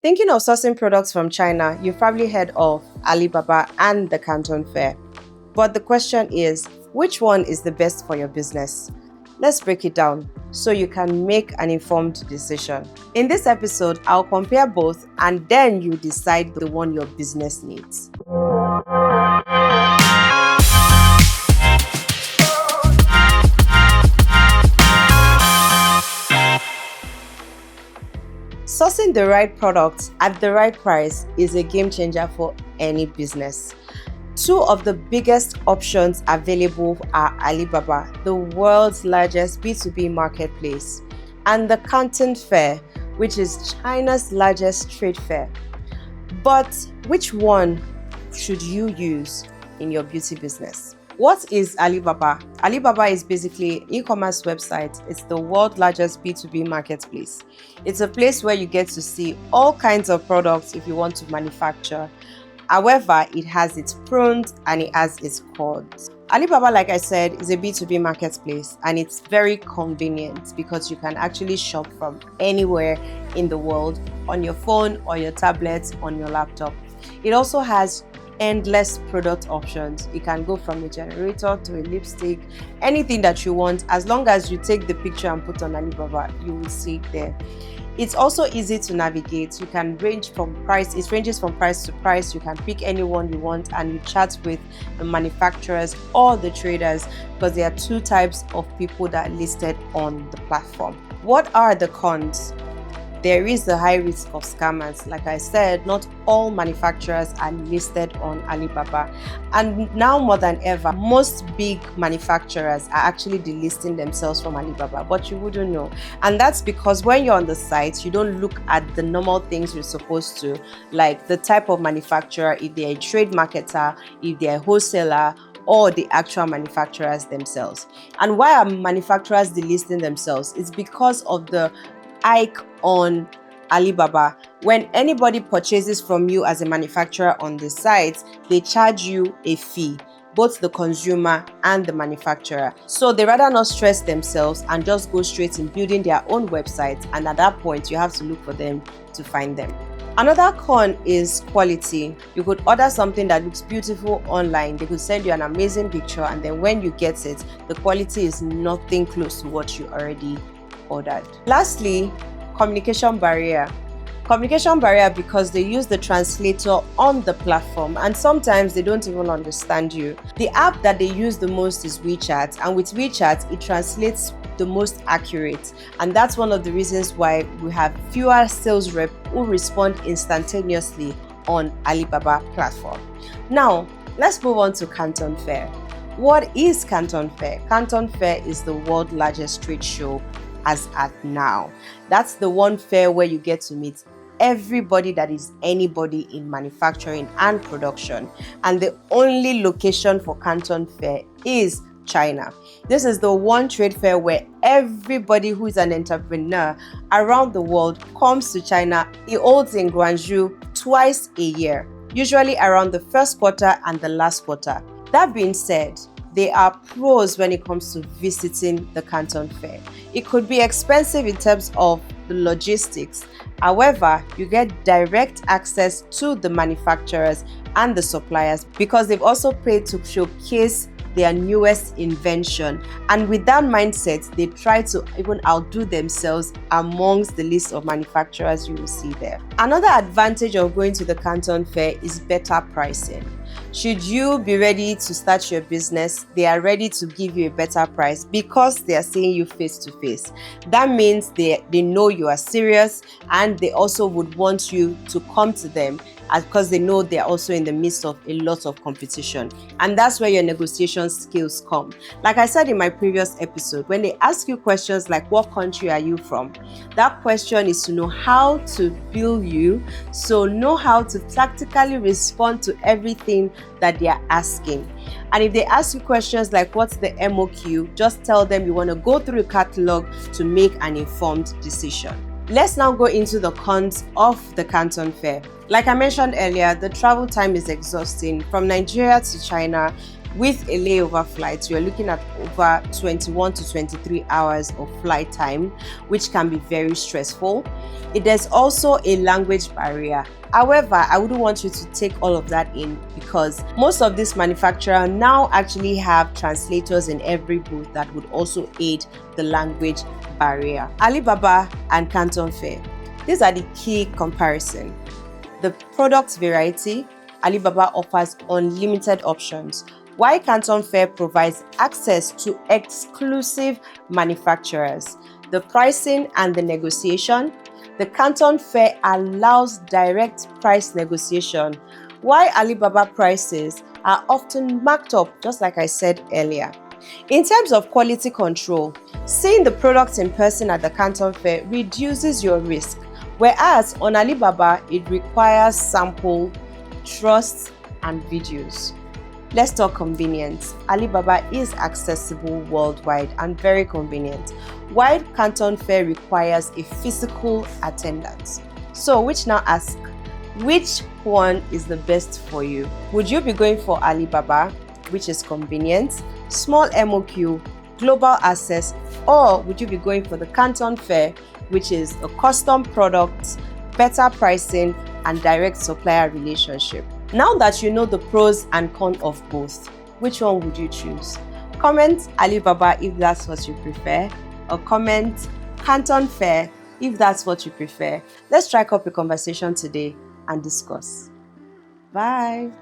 Thinking of sourcing products from China, you've probably heard of Alibaba and the Canton Fair. But the question is, which one is the best for your business? Let's break it down so you can make an informed decision. In this episode, I'll compare both and then you decide the one your business needs. Sourcing the right product at the right price is a game changer for any business. Two of the biggest options available are Alibaba, the world's largest B2B marketplace, and the Canton Fair, which is China's largest trade fair. But which one should you use in your beauty business? What is Alibaba? Alibaba is basically an e-commerce website. It's the world's largest B2B marketplace. It's a place where you get to see all kinds of products if you want to manufacture. However, it has its pros and it has its cons. Alibaba, like I said, is a B2B marketplace and it's very convenient because you can actually shop from anywhere in the world on your phone or your tablet, on your laptop. It also has endless product options. You can go from a generator to a lipstick, anything that you want. As long as you take the picture and put on Alibaba, you will see it there. It's also easy to navigate. You can range from price. It ranges from price to price. You can pick anyone you want and you chat with the manufacturers or the traders because there are two types of people that are listed on the platform. What are the cons? There is a high risk of scammers. Like I said, not all manufacturers are listed on Alibaba. And now more than ever, most big manufacturers are actually delisting themselves from Alibaba, but you wouldn't know. And that's because when you're on the site, you don't look at the normal things you're supposed to, like the type of manufacturer, if they're a trade marketer, if they're a wholesaler, or the actual manufacturers themselves. And why are manufacturers delisting themselves? It's because of the hike on Alibaba. When anybody purchases from you as a manufacturer on the site, they charge you a fee, both the consumer and the manufacturer. So they rather not stress themselves and just go straight in building their own website, and at that point you have to look for them to find them. Another con is quality. You could order something that looks beautiful online. They could send you an amazing picture, and then when you get it, the quality is nothing close to what you already ordered. Lastly, communication barrier. Communication barrier because they use the translator on the platform and sometimes they don't even understand you. The app that they use the most is WeChat, and with WeChat, it translates the most accurate. And that's one of the reasons why we have fewer sales reps who respond instantaneously on Alibaba platform. Now, let's move on to Canton Fair. What is Canton Fair? Canton Fair is the world's largest trade show as at now. That's the one fair where you get to meet everybody that is anybody in manufacturing and production. And the only location for Canton Fair is China. This is the one trade fair where everybody who is an entrepreneur around the world comes to China. It holds in Guangzhou twice a year, usually around the first quarter and the last quarter. That being said, there are pros when it comes to visiting the Canton Fair. It could be expensive in terms of the logistics. However, you get direct access to the manufacturers and the suppliers because they've also paid to showcase their newest invention. And with that mindset, they try to even outdo themselves amongst the list of manufacturers you will see there. Another advantage of going to the Canton Fair is better pricing. Should you be ready to start your business, they are ready to give you a better price because they are seeing you face to face. That means they know you are serious and they also would want you to come to them because they know they're also in the midst of a lot of competition. And that's where your negotiation skills come. Like I said in my previous episode, when they ask you questions like, what country are you from? That question is to know how to bill you, so know how to tactically respond to everything that they are asking. And if they ask you questions like, what's the MOQ? Just tell them you want to go through a catalog to make an informed decision. Let's now go into the cons of the Canton Fair. Like I mentioned earlier, the travel time is exhausting. From Nigeria to China, With a layover flight, you're looking at over 21 to 23 hours of flight time, which can be very stressful. There's also a language barrier. However, I wouldn't want you to take all of that in, because most of these manufacturers now actually have translators in every booth that would also aid the language barrier. Alibaba and Canton Fair. These are the key comparison. The product variety. Alibaba offers unlimited options, while Canton Fair provides access to exclusive manufacturers. The pricing and the negotiation. The Canton Fair allows direct price negotiation, while Alibaba prices are often marked up, just like I said earlier. In terms of quality control, seeing the products in person at the Canton Fair reduces your risk, whereas on Alibaba, it requires sample, trust, and videos. Let's talk convenience. Alibaba is accessible worldwide and very convenient, while Canton Fair requires a physical attendance. So, which now ask, which one is the best for you? Would you be going for Alibaba, which is convenient, small MOQ, global access, or would you be going for the Canton Fair, which is a custom product, better pricing, and direct supplier relationship? Now that you know the pros and cons of both, which one would you choose? Comment Alibaba if that's what you prefer, or comment Canton Fair if that's what you prefer. Let's strike up a conversation today and discuss. Bye.